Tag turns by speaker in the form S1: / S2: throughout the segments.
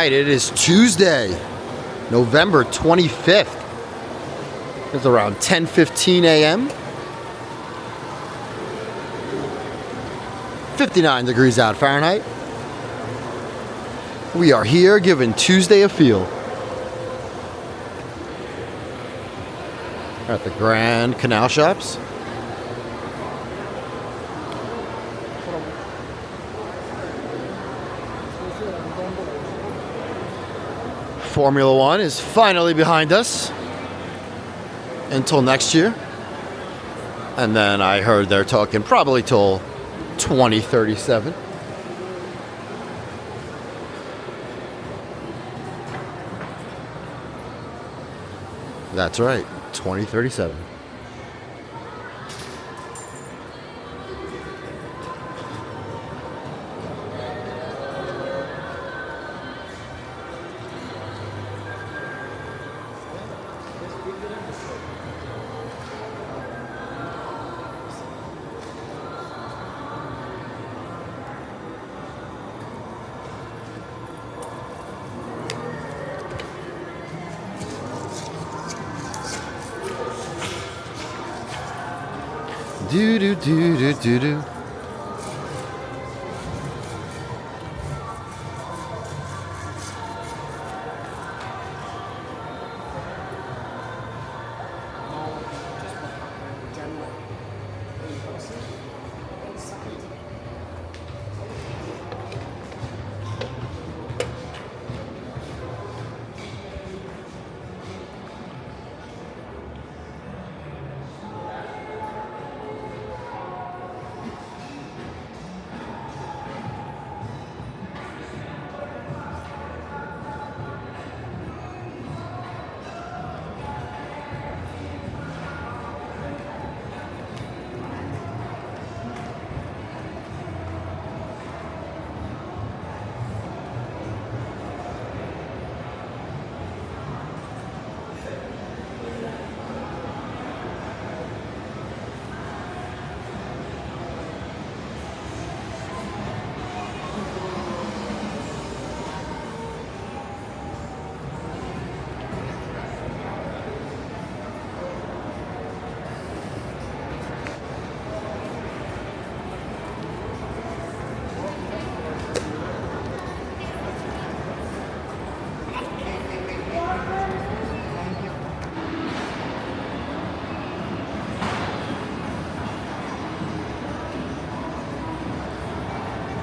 S1: right, it is Tuesday, November 25th. It's around 10:15 a.m. 59 degrees out Fahrenheit. We are here giving Tuesday a feel. We're at the Grand Canal Shops. Formula One is finally behind us until next year. And then I heard they're talking probably till 2037. That's right, 2037. Do do do do do do.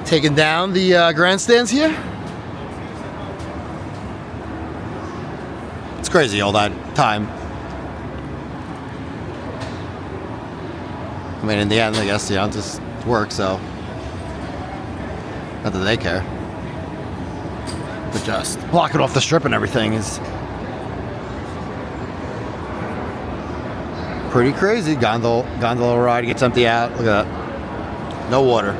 S1: Taking down the grandstands here. It's crazy all that time. I mean, in the end, I guess, it just works, so not that they care. But just blocking off the strip and everything is pretty crazy. Gondola ride gets empty out. Look at that. No water.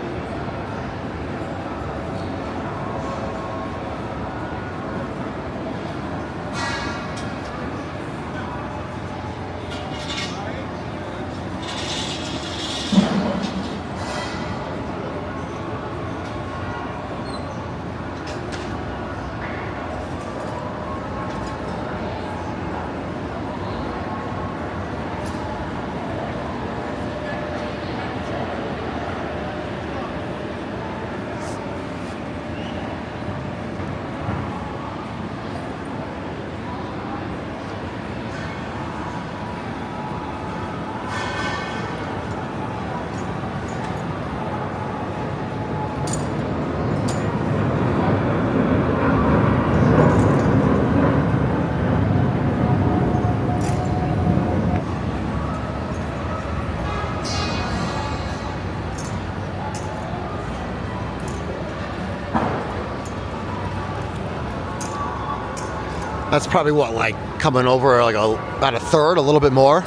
S1: That's probably what, like coming over like about a third, a little bit more.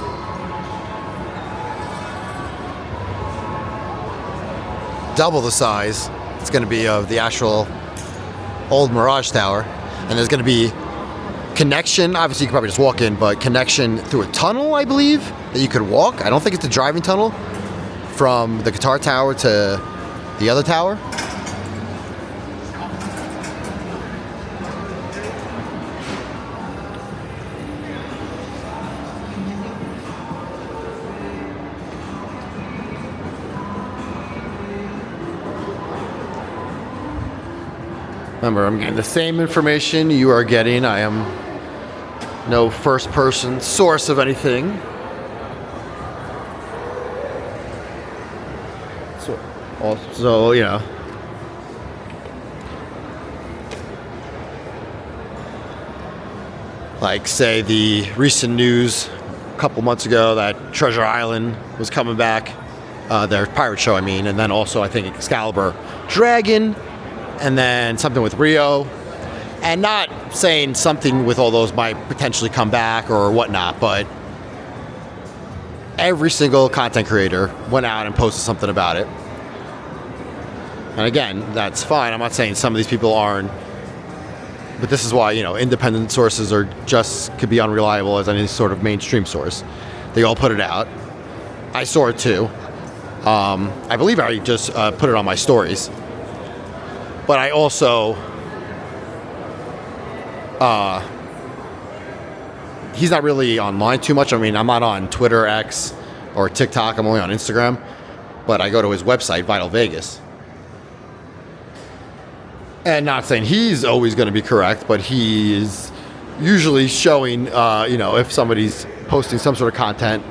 S1: Double the size it's going to be of the actual old Mirage Tower. And there's going to be connection. Obviously, you could probably just walk in, but connection through a tunnel, I believe, that you could walk. I don't think it's a driving tunnel from the Guitar Tower to the other tower. Remember, I'm getting the same information you are getting. I am no first-person source of anything. So, also, you know, like, say, the recent news a couple months ago that Treasure Island was coming back, their pirate show, I mean, and then also, I think, Excalibur Dragon, and then something with Rio, and not saying something with all those might potentially come back or whatnot, but every single content creator went out and posted something about it. And again, that's fine. I'm not saying some of these people aren't, but this is why, you know, independent sources are just could be unreliable as any sort of mainstream source. They all put it out. I saw it too. I believe I just put it on my stories. But I also, he's not really online too much. I mean, I'm not on Twitter, X, or TikTok. I'm only on Instagram. But I go to his website, Vital Vegas. And not saying he's always going to be correct, but he is usually showing, you know, if somebody's posting some sort of content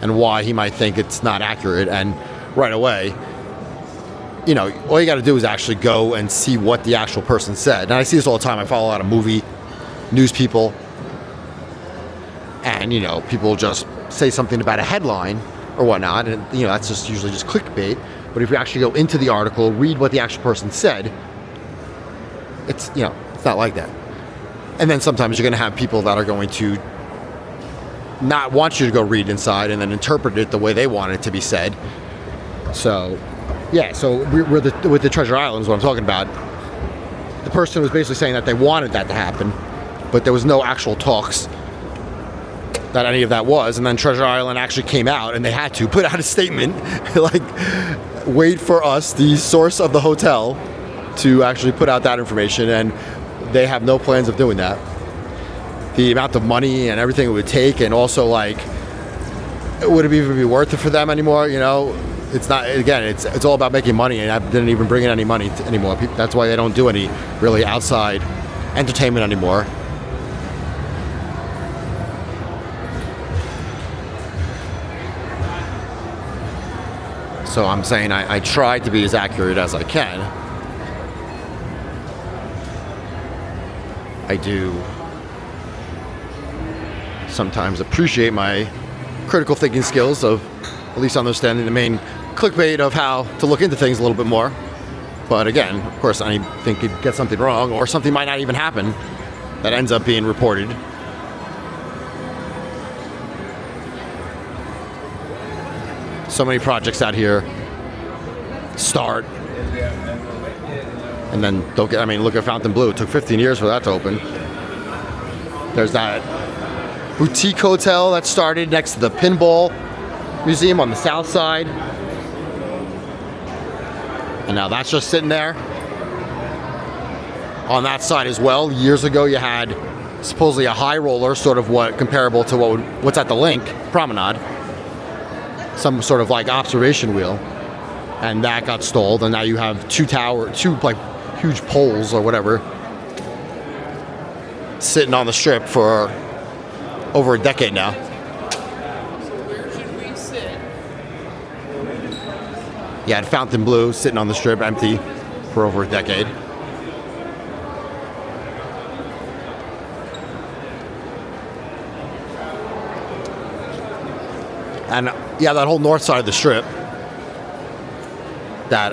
S1: and why he might think it's not accurate. And right away, you know, all you got to do is actually go and see what the actual person said. And I see this all the time. I follow a lot of movie news people. And, you know, people just say something about a headline or whatnot. And, you know, that's just usually just clickbait. But if you actually go into the article, read what the actual person said, it's, you know, it's not like that. And then sometimes you're going to have people that are going to not want you to go read inside and then interpret it the way they want it to be said. So, yeah, so with the Treasure Island is what I'm talking about. The person was basically saying that they wanted that to happen, but there was no actual talks that any of that was. And then Treasure Island actually came out and they had to put out a statement like, wait for us, the source of the hotel, to actually put out that information, and they have no plans of doing that. The amount of money and everything it would take, and also, like, would it even be worth it for them anymore? You know, it's not. Again, it's all about making money, and I didn't even bring in any money anymore. That's why they don't do any really outside entertainment anymore. So I'm saying I try to be as accurate as I can. I do sometimes appreciate my critical thinking skills of at least understanding the main clickbait of how to look into things a little bit more. But again, of course, anything could get something wrong, or something might not even happen that ends up being reported. So many projects out here start and then don't get. I mean, look at Fontainebleau. It took 15 years for that to open. There's that boutique hotel that started next to the Pinball Museum on the south side. And now that's just sitting there. On that side as well, years ago you had supposedly a high roller, sort of comparable to what's at the Link Promenade. Some sort of like observation wheel, and that got stalled, and now you have two like huge poles or whatever sitting on the strip for over a decade now.
S2: So where should we sit?
S1: You had Fontainebleau sitting on the strip empty for over a decade. And yeah, that whole north side of the strip that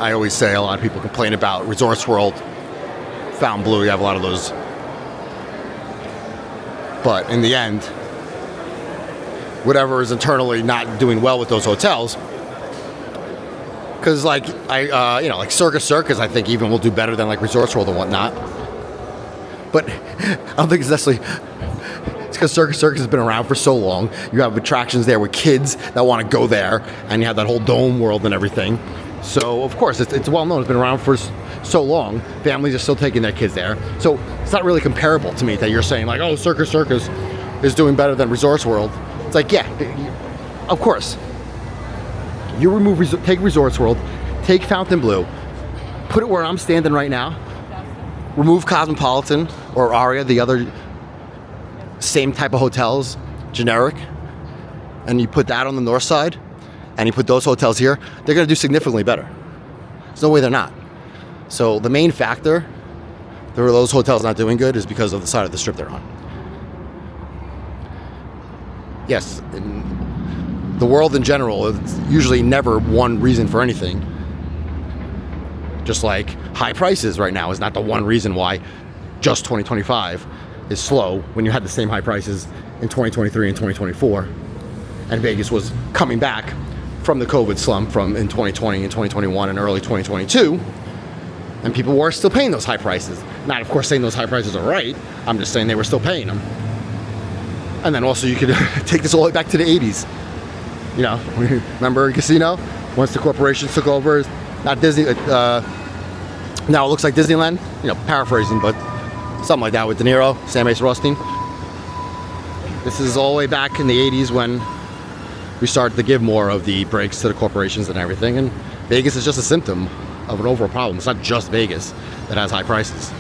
S1: I always say a lot of people complain about, Resorts World, Fontainebleau, you have a lot of those. But in the end, whatever is internally not doing well with those hotels, because like like Circus, I think even will do better than like Resorts World and whatnot. But I don't think it's necessarily. It's because Circus has been around for so long. You have attractions there with kids that want to go there, and you have that whole dome world and everything. So of course it's well known. It's been around for so long. Families are still taking their kids there. So it's not really comparable to me that you're saying like, oh, Circus is doing better than Resorts World. It's like, yeah, of course. You take Resorts World, take Fontainebleau, put it where I'm standing right now. Remove Cosmopolitan or Aria, the other same type of hotels, generic, and you put that on the north side, and you put those hotels here, they're going to do significantly better. There's no way they're not. So the main factor that those hotels not doing good is because of the side of the strip they're on. Yes, in the world in general, it's usually never one reason for anything. Just like high prices right now is not the one reason why just 2025 is slow when you had the same high prices in 2023 and 2024. And Vegas was coming back from the COVID slump from in 2020 and 2021 and early 2022. And people were still paying those high prices. Not, of course, saying those high prices are right. I'm just saying they were still paying them. And then also you could take this all the way back to the 80s. You know, remember Casino? Once the corporations took over, not Disney, now it looks like Disneyland, you know, paraphrasing, but something like that with De Niro, Sam Ace Rothstein. This is all the way back in the 80s when we started to give more of the breaks to the corporations and everything, and Vegas is just a symptom of an overall problem. It's not just Vegas that has high prices.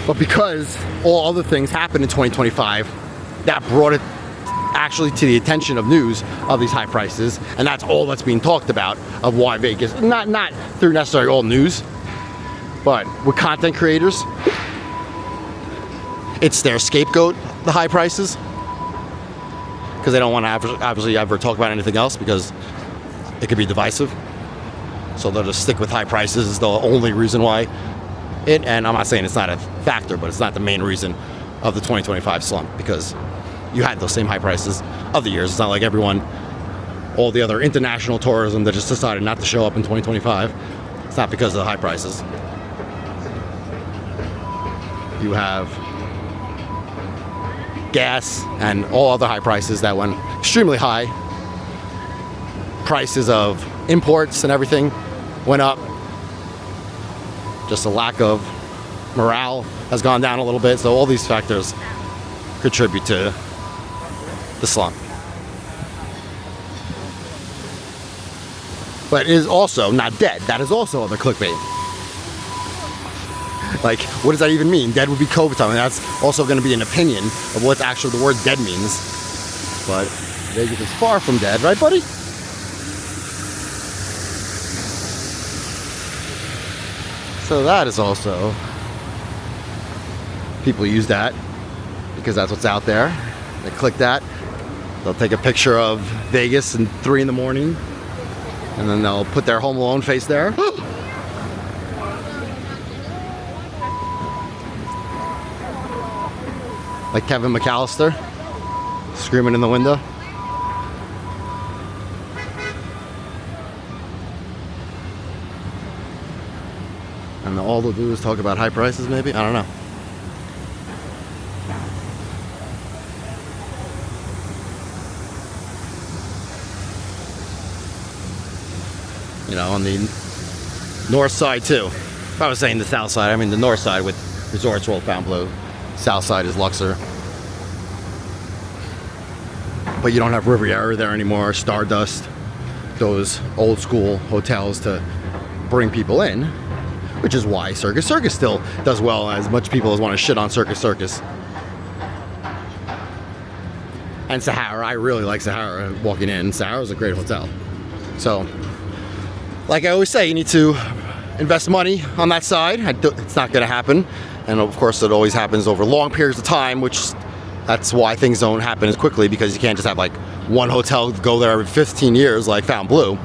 S1: But because all other things happened in 2025, that brought it actually to the attention of news of these high prices, and that's all that's being talked about of why Vegas, not through necessarily all news, but with content creators, it's their scapegoat, the high prices, because they don't want to obviously ever talk about anything else because it could be divisive. So they'll just stick with high prices as the only reason why and I'm not saying it's not a factor, but it's not the main reason of the 2025 slump, because you had those same high prices other years. It's not like everyone, all the other international tourism that just decided not to show up in 2025. It's not because of the high prices. You have gas and all other high prices that went extremely high. Prices of imports and everything went up. Just a lack of morale has gone down a little bit. So all these factors contribute to the slump. But it is also not dead. That is also other clickbait. Like, what does that even mean? Dead would be COVID time. And that's also going to be an opinion of what actually the word dead means. But Vegas is far from dead, right, buddy? So that is also, people use that because that's what's out there. They click that. They'll take a picture of Vegas at 3 in the morning, and then they'll put their Home Alone face there. Like Kevin McAllister screaming in the window. And all they'll do is talk about high prices, maybe? I don't know. You know, on the north side too. If I was saying the south side, I mean the north side with Resorts World Fontainebleau. South side is Luxor. But you don't have Riviera there anymore, Stardust, those old school hotels to bring people in. Which is why Circus Circus still does well, as much people as want to shit on Circus Circus. And Sahara, I really like Sahara walking in. Sahara's a great hotel. So, like I always say, you need to invest money on that side. It's not going to happen. And of course, it always happens over long periods of time, which that's why things don't happen as quickly, because you can't just have like one hotel go there every 15 years like Fontainebleau.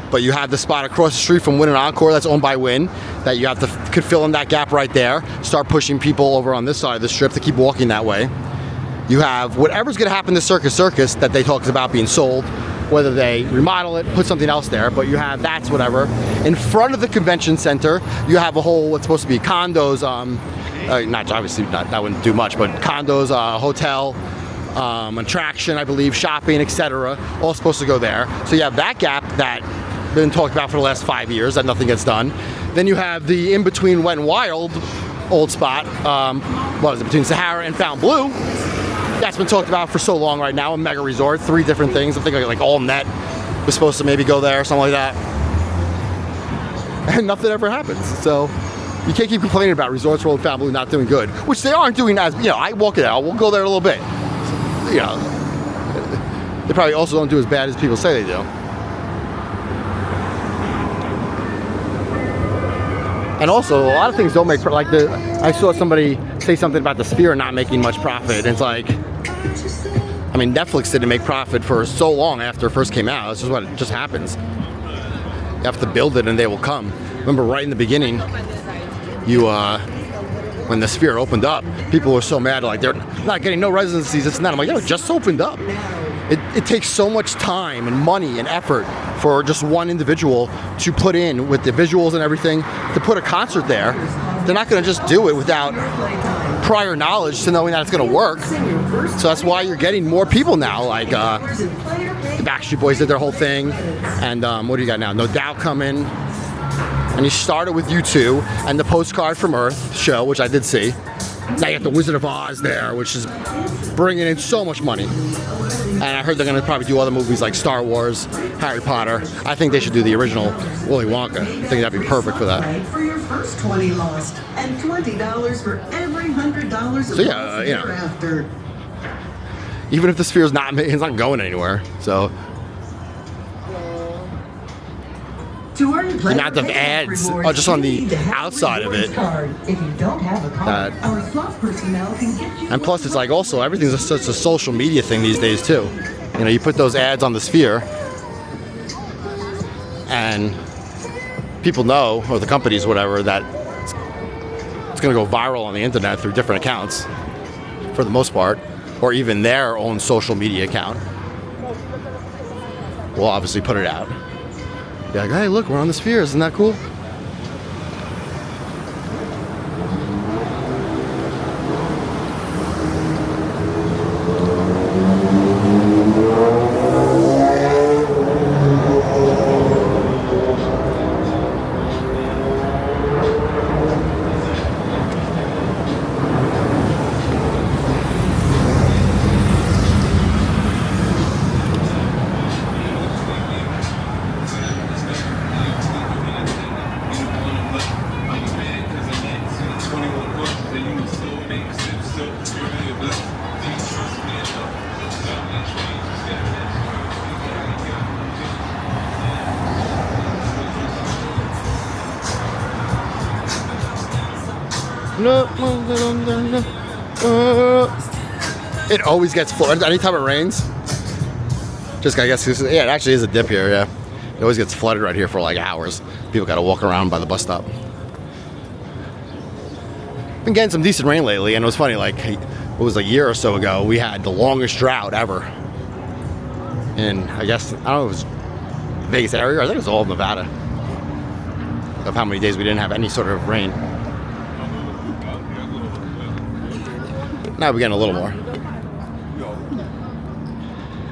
S1: But you have the spot across the street from Wynn and Encore that's owned by Wynn that you have to could fill in that gap right there. Start pushing people over on this side of the strip to keep walking that way. You have whatever's going to happen to Circus Circus that they talked about being sold, whether they remodel it, put something else there, but you have that's whatever. In front of the convention center, you have a whole what's supposed to be condos. Not obviously not, that wouldn't do much, but condos, hotel. Attraction, I believe, shopping, etc. All supposed to go there. So you have that gap that been talked about for the last 5 years that nothing gets done. Then you have the in-between Wet n Wild old spot, what was it, between Sahara and Fontainebleau, That's been talked about for so long right now. A mega resort, 3 different things. I think like All Net was supposed to maybe go there, something like that. And nothing ever happens. So you can't keep complaining about Resorts World Family not doing good, which they aren't doing as, I walk it out. We'll go there a little bit. They probably also don't do as bad as people say they do. And also, a lot of things don't make, I saw somebody say something about the Sphere not making much profit. And it's like, I mean, Netflix didn't make profit for so long after it first came out. This is what just happens. You have to build it and they will come. Remember right in the beginning, when the Sphere opened up, people were so mad, like they're not getting no residencies, it's not. I'm like, it just opened up. It takes so much time and money and effort for just one individual to put in with the visuals and everything to put a concert there. They're not going to just do it without prior knowledge to knowing that it's going to work. So that's why you're getting more people now. Like the Backstreet Boys did their whole thing, and what do you got now? No Doubt coming. And you started with U2 and the Postcard from Earth show, which I did see. Now you have the Wizard of Oz there, which is bringing in so much money. And I heard they're going to probably do other movies like Star Wars, Harry Potter. I think they should do the original Willy Wonka. I think that'd be perfect for that.
S3: For your first 20 lost and $20 for every $100
S1: So yeah, after. Even if the Sphere's it's not going anywhere. So the amount of ads just on the outside of it. And plus, it's like also everything's such a social media thing these days too. You put those ads on the Sphere, and people know, or the companies, whatever, that it's going to go viral on the internet through different accounts, for the most part, or even their own social media account. We'll obviously put it out. Be like, hey, look, we're on the Sphere. Isn't that cool? It always gets flooded anytime it rains. Just, I guess, it actually is a dip here, yeah. It always gets flooded right here for like hours. People gotta walk around by the bus stop. Been getting some decent rain lately, and it was funny, like, it was a year or so ago, we had the longest drought ever. And I guess, I don't know if it was Vegas area, I think it was all of Nevada, of how many days we didn't have any sort of rain. Now we're getting a little more.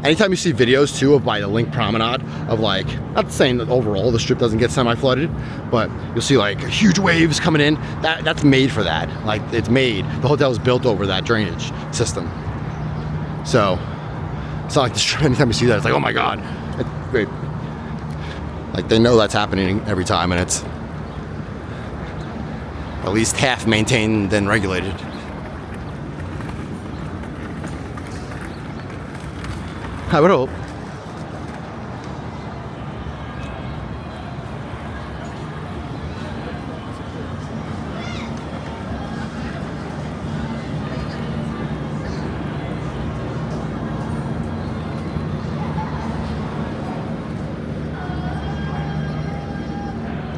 S1: Anytime you see videos too of by the Link Promenade of like, not saying that overall the strip doesn't get semi-flooded, but you'll see like huge waves coming in. That's made for that. Like it's made. The hotel is built over that drainage system. So it's not like the strip. Anytime you see that, it's like, oh my god. Like they know that's happening every time, and it's at least half maintained and regulated. I would hope.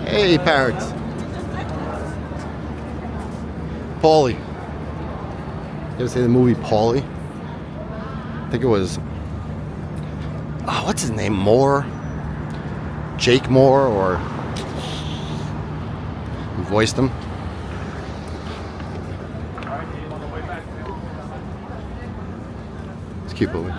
S1: Hey, parrots. Paulie. You ever see the movie Paulie? I think it was... Oh, what's his name? Moore? Jake Moore, or who voiced him? It's a cute movie.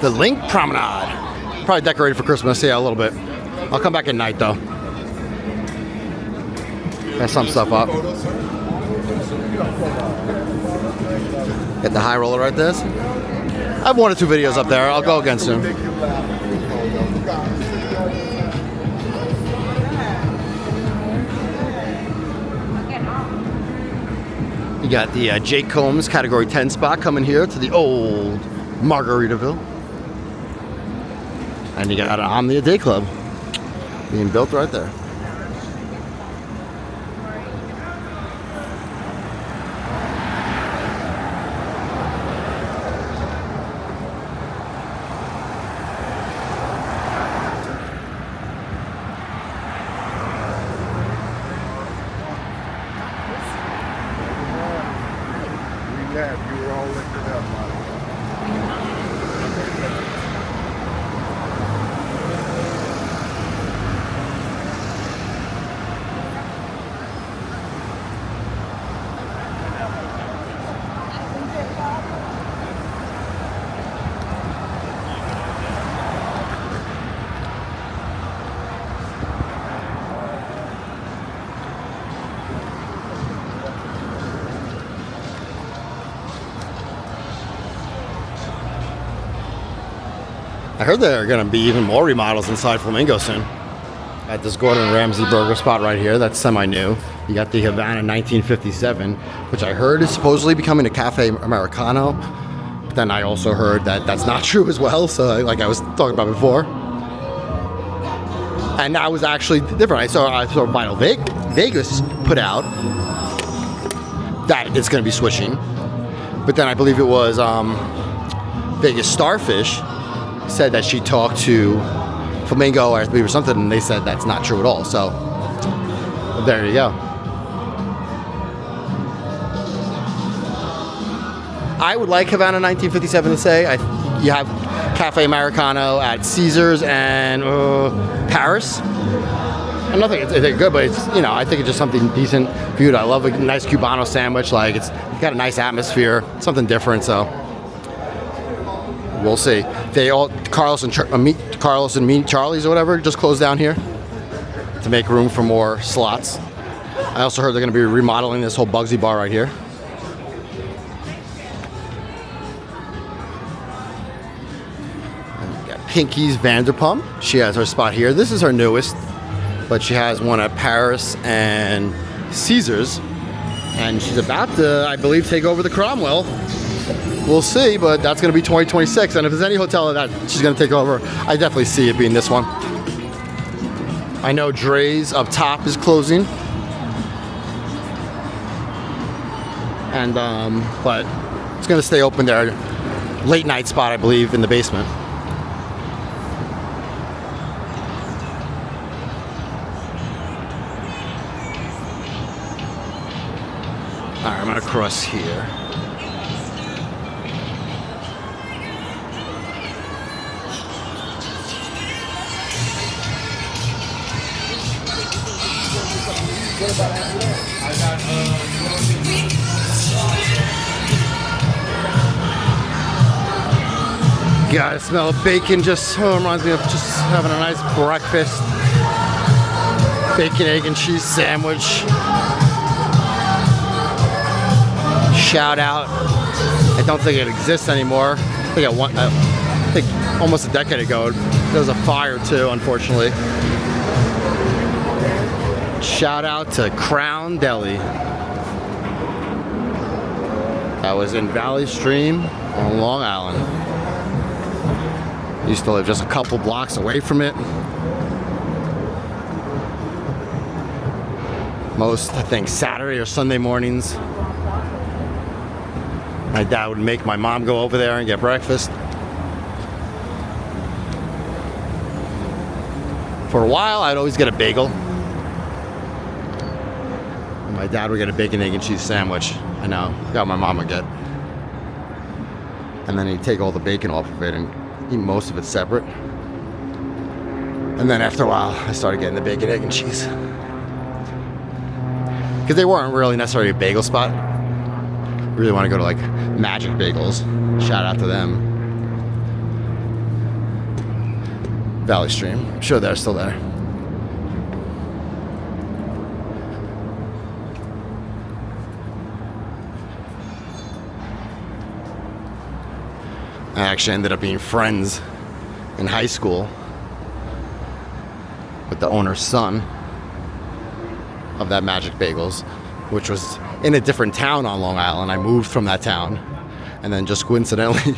S1: The Link Promenade. Probably decorated for Christmas, yeah, a little bit. I'll come back at night though. Got some stuff up. Get the high roller right there. I have 1 or 2 videos up there. I'll go again soon. You got the Jake Combs Category 10 spot coming here to the old Margaritaville. And you got an Omnia Day Club being built right there.
S4: You were all liquored up, Mike.
S1: I heard there are going to be even more remodels inside Flamingo soon. At this Gordon Ramsay burger spot right here, that's semi-new. You got the Havana 1957, which I heard is supposedly becoming a Cafe Americano. But then I also heard that that's not true as well, so like I was talking about before. And that was actually different. I saw Vinyl Vegas put out that it's going to be switching. But then I believe it was Vegas Starfish said that she talked to Flamingo or I believe or something, and they said that's not true at all. So there you go. I would like Havana 1957 to say. You have Cafe Americano at Caesars and Paris. I'm not thinking it's good, but it's, you know, I think it's just something decent for you. I love a nice Cubano sandwich. Like it's got a nice atmosphere, something different. So we'll see. They all Carlos and Meet Charlie's or whatever just closed down here to make room for more slots. I also heard they're going to be remodeling this whole Bugsy bar right here. And we got Pinky's Vanderpump. She has her spot here. This is her newest, but she has one at Paris and Caesars, and she's about to, I believe, take over the Cromwell. We'll see, but that's going to be 2026. And if there's any hotel that she's going to take over, I definitely see it being this one. I know Dre's up top is closing, and but it's going to stay open there. Late night spot, I believe, in the basement. All right, I'm going to cross here. God, the smell of bacon just reminds me of just having a nice breakfast. Bacon, egg, and cheese sandwich. Shout out. I don't think it exists anymore. I think almost a decade ago there was a fire too, unfortunately. Shout out to Crown Deli. That was in Valley Stream on Long Island. Used to live just a couple blocks away from it. Most, I think, Saturday or Sunday mornings, my dad would make my mom go over there and get breakfast. For a while, I'd always get a bagel. And my dad would get a bacon, egg, and cheese sandwich. I know, forgot my mom would get. And then he'd take all the bacon off of it and eat most of it separate. And then after a while, I started getting the bacon, egg, and cheese. Because they weren't really necessarily a bagel spot. I really want to go to like Magic Bagels. Shout out to them. Valley Stream. I'm sure they're still there. I actually ended up being friends in high school with the owner's son of that Magic Bagels, which was in a different town on Long Island. I moved from that town, and then just coincidentally,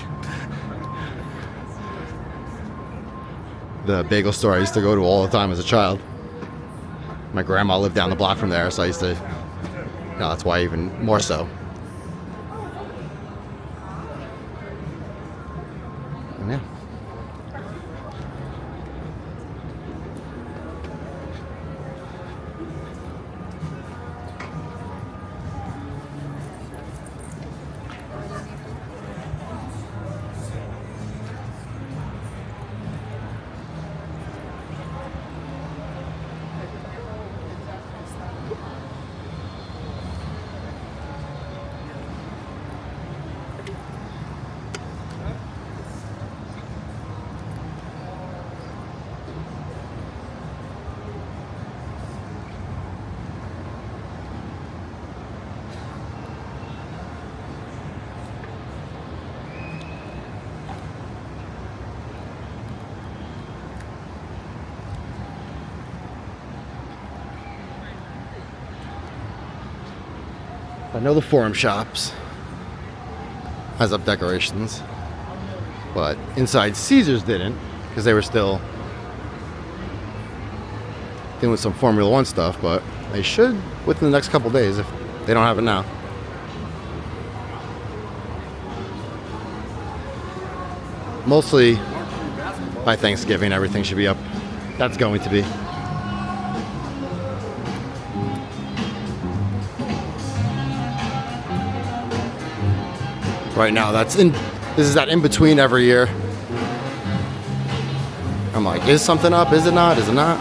S1: the bagel store I used to go to all the time as a child. My grandma lived down the block from there, so I used to, that's why even more so. And yeah. I know the Forum Shops has up decorations, but inside Caesars didn't, because they were still dealing with some Formula One stuff, but they should within the next couple days if they don't have it now. Mostly by Thanksgiving, everything should be up. That's going to be. Right now, this is that in between every year. I'm like, is something up? Is it not? Is it not?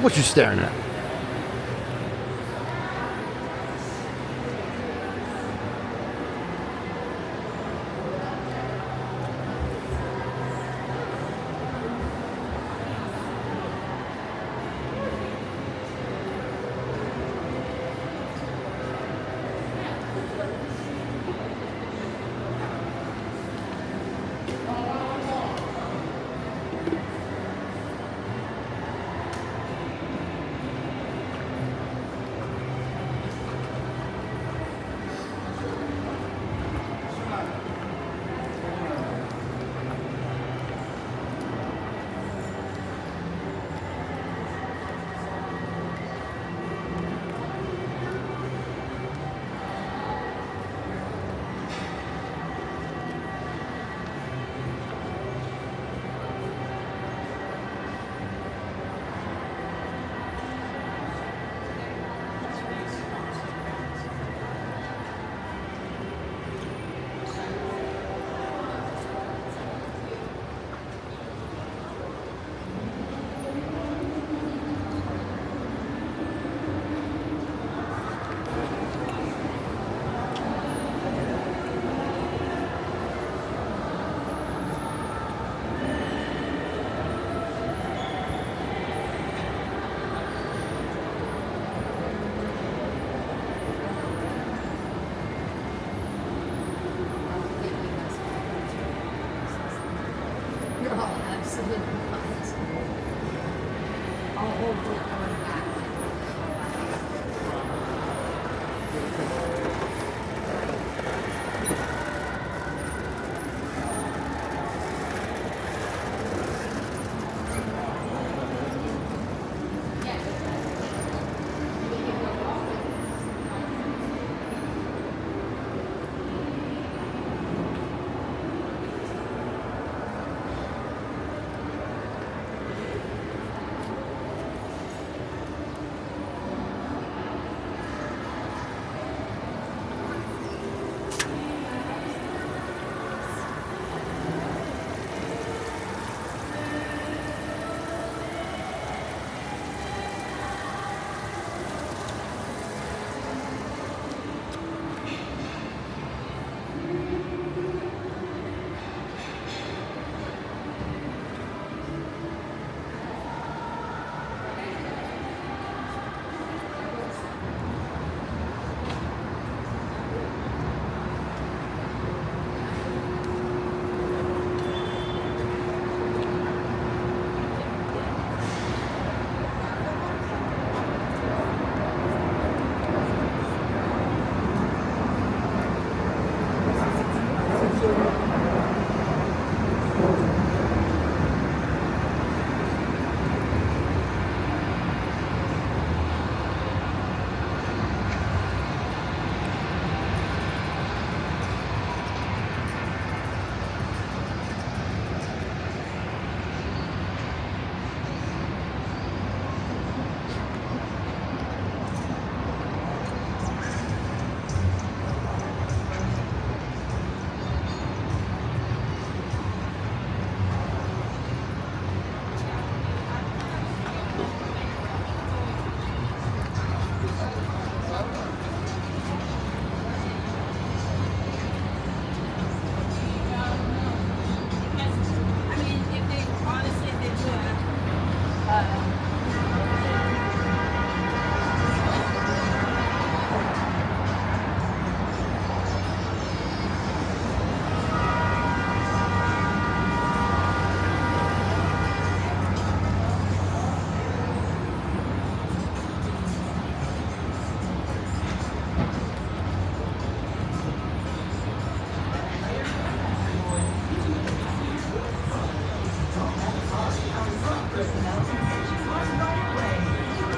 S1: What you staring at?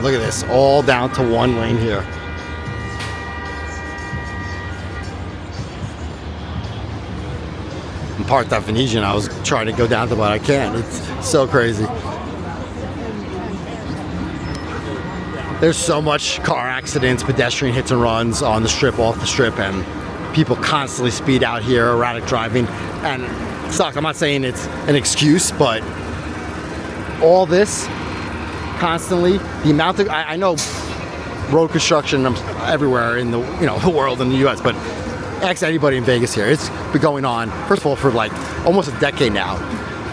S1: Look at this, all down to one lane here. I'm parked at Venetian. I was trying to go down to, but I can't. It's so crazy. There's so much car accidents, pedestrian hits and runs on the strip, off the strip, and people constantly speed out here, erratic driving, and it sucks. I'm not saying it's an excuse, but all this constantly. The amount of, I know road construction everywhere in the, the world in the US, but ask anybody in Vegas here. It's been going on, first of all, for like almost a decade now.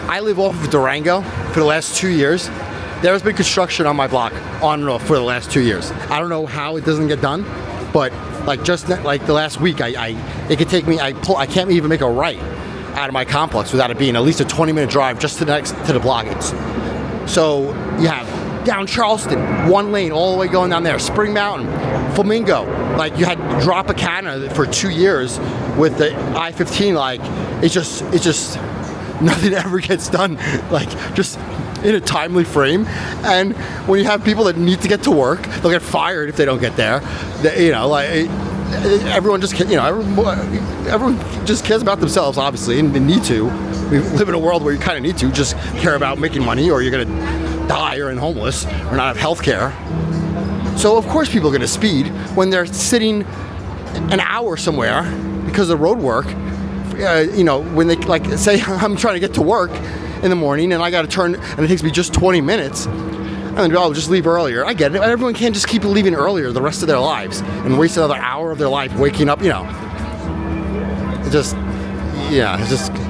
S1: I live off of Durango for the last 2 years. There's been construction on my block on and off for the last 2 years. I don't know how it doesn't get done, but like just like the last week, it could take me, I can't even make a right out of my complex without it being at least a 20-minute drive just to the block. So you have down Charleston, 1 lane all the way going down there, Spring Mountain, Flamingo. Like you had Tropicana for 2 years with the I-15. Like it's just nothing ever gets done. Like just in a timely frame. And when you have people that need to get to work, they'll get fired if they don't get there. Everyone just, everyone just cares about themselves, obviously, and they need to. We live in a world where you kind of need to just care about making money, or you're going to die or in homeless or not have health care. So of course people are going to speed when they're sitting an hour somewhere because of road work. When they like say I'm trying to get to work in the morning and I got to turn and it takes me just 20 minutes. And then I'll just leave earlier. I get it. Everyone can't just keep leaving earlier the rest of their lives and waste another hour of their life waking up.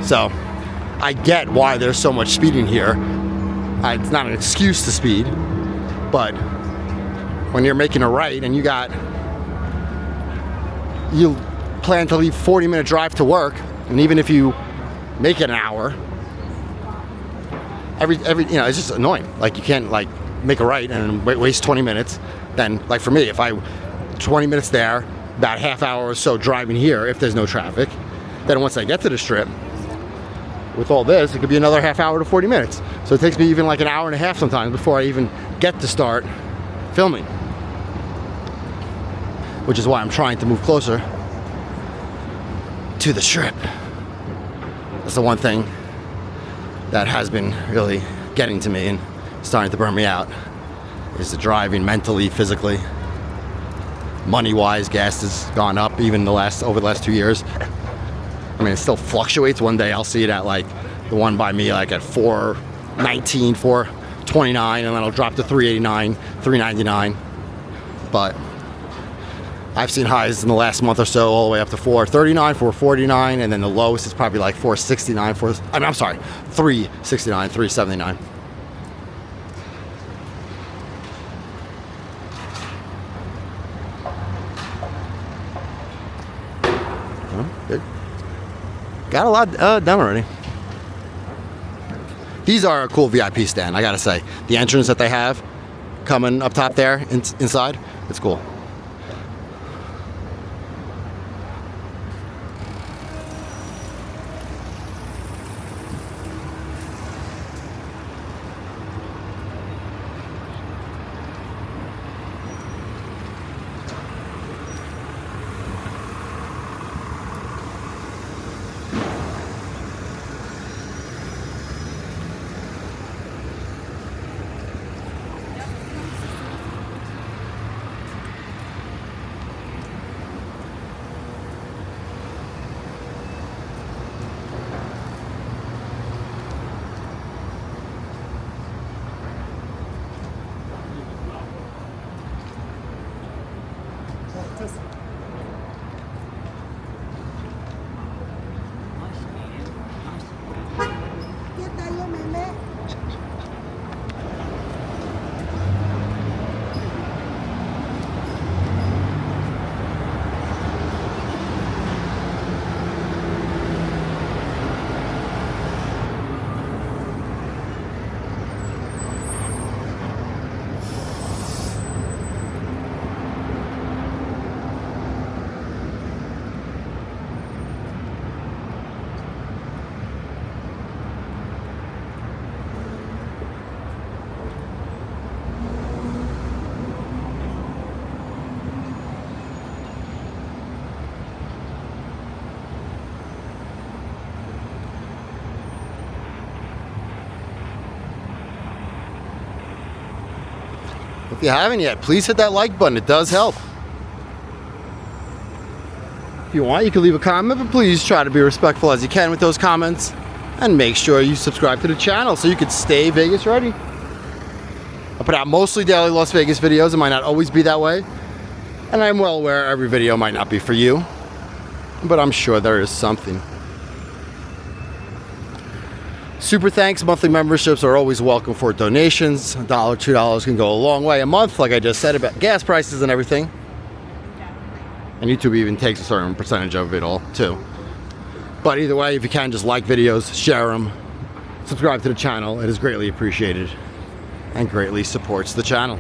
S1: So I get why there's so much speeding here. It's not an excuse to speed, but when you're making a right and you plan to leave 40-minute drive to work, and even if you make it an hour, it's just annoying. Like you can't like make a right and waste 20 minutes. Then like for me, if 20 minutes there, about half hour or so driving here if there's no traffic, then once I get to the strip, with all this, it could be another half hour to 40 minutes. So it takes me even like an hour and a half sometimes before I even get to start filming. Which is why I'm trying to move closer to the strip. That's the one thing that has been really getting to me and starting to burn me out, is the driving mentally, physically. Money-wise, gas has gone up even over the last 2 years. I mean, it still fluctuates. One day I'll see it at like the one by me like at $4.19, $4.29, and then it'll drop to $3.89, $3.99. But I've seen highs in the last month or so all the way up to $4.39, $4.49, and then the lowest is probably like $4.69, $3.69, $3.79. Good. Got a lot done already. These are a cool VIP stand, I gotta say. The entrance that they have coming up top there inside, it's cool. If you haven't yet, please hit that like button. It does help. If you want, you can leave a comment, but please try to be respectful as you can with those comments. And make sure you subscribe to the channel so you can stay Vegas ready. put out mostly daily Las Vegas videos. It might not always be that way. And I'm well aware every video might not be for you, but I'm sure there is something. Super thanks, monthly memberships are always welcome for donations. $1, $2 can go a long way a month, like I just said about gas prices and everything. And YouTube even takes a certain percentage of it all too. But either way, if you can, just like videos, share them, subscribe to the channel. It is greatly appreciated and greatly supports the channel.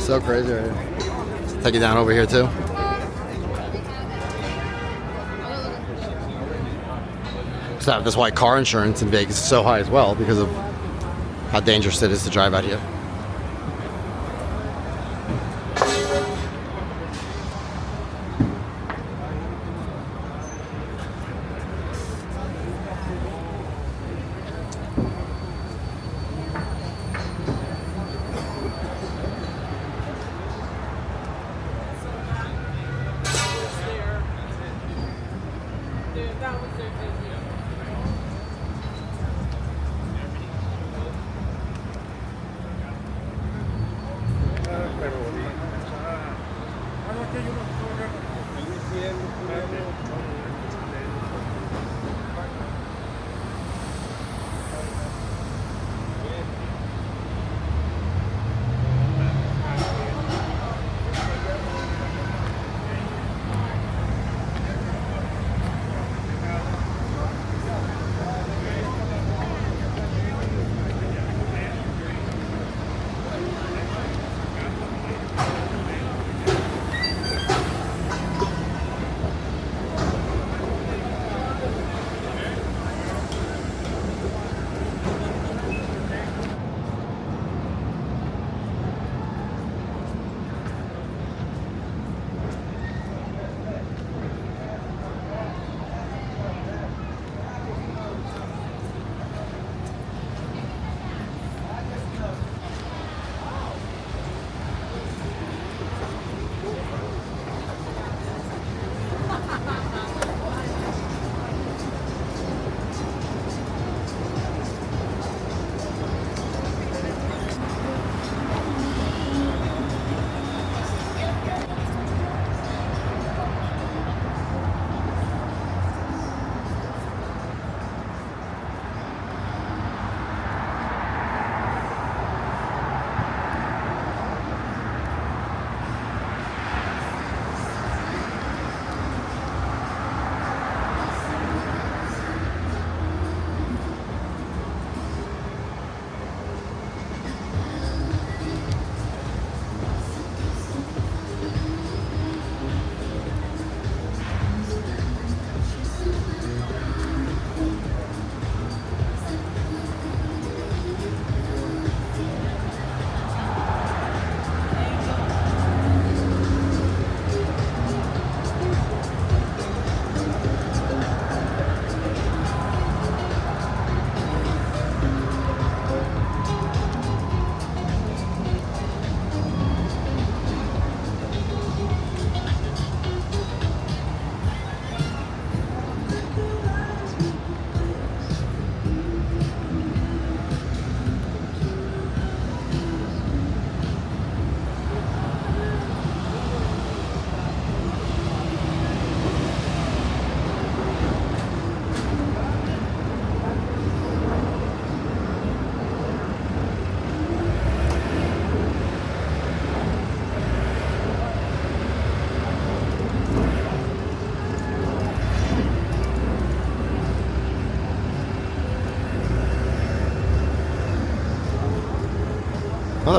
S1: So crazy right here. Take it down over here too. So that's why car insurance in Vegas is so high as well, because of how dangerous it is to drive out here.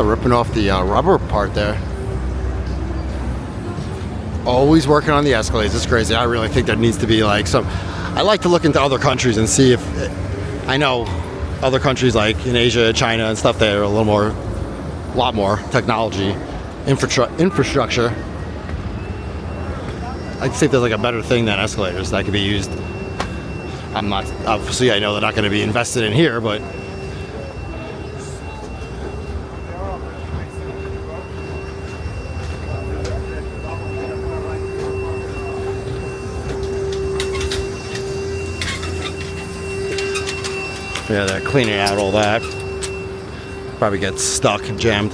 S1: Oh, ripping off the rubber part there. Always working on the escalators. It's crazy. I really think there needs to be like some. I like to look into other countries and see if I know other countries like in Asia, China, and stuff that are a lot more technology, infrastructure. I'd say there's like a better thing than escalators that could be used. I'm not, obviously I know they're not going to be invested in here, but yeah, they're cleaning out all that. Probably gets stuck and jammed.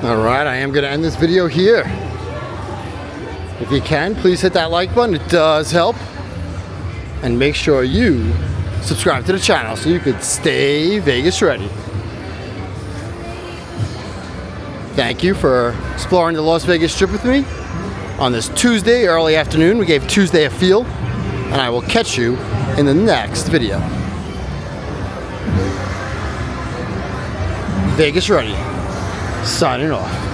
S1: Alright, I am going to end this video here. If you can, please hit that like button. It does help. And make sure you subscribe to the channel so you could stay Vegas ready. Thank you for exploring the Las Vegas Strip with me on this Tuesday early afternoon. We gave Tuesday a feel, and I will catch you in the next video. Vegas ready. Signing off.